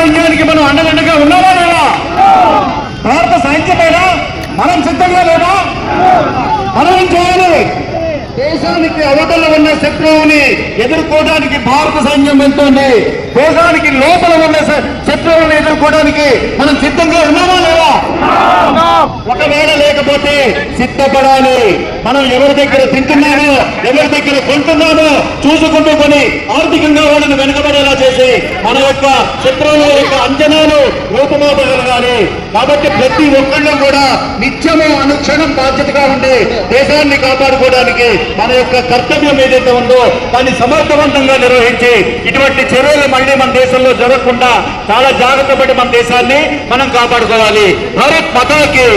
సైన్యానికి మనం అండదండగా ఉన్నామా లేదా? భారత సైన్యమైనా మనం సిద్ధంగా లేదా? మనం ఏం చేయాలి? దేశానికి అవతల ఉన్న శత్రువుని ఎదుర్కోవడానికి భారత సైన్యం వెళ్తుంది. దేశానికి లోపల ఉన్న శత్రువులను ఎదుర్కోవడానికి మనం సిద్ధంగా ఉన్నామా లేదా? ఒకవేళ లేకపోతే సిద్ధపడాలి. మనం ఎవరి దగ్గర తింటున్నామో, ఎవరి దగ్గర కొంటున్నామో చూసుకుంటూ కొని ఆర్థికంగా వాళ్ళని వెనుకబడేలా చేసి మన యొక్క శత్రువుల యొక్క అంచనాలు రూపమాపగలగాలి. కాబట్టి ప్రతి ఒక్కళ్ళు కూడా నిత్యము అనుక్షణం బాధ్యతగా ఉండి దేశాన్ని కాపాడుకోవడానికి మన యొక్క కర్తవ్యం ఏదైతే ఉందో దాన్ని సమర్థవంతంగా నిర్వహించి ఇటువంటి చర్యలు మళ్ళీ మన దేశంలో జరగకుండా చాలా జాగ్రత్త పడి మన దేశాన్ని మనం కాపాడుకోవాలి. భారత్ మాతాకి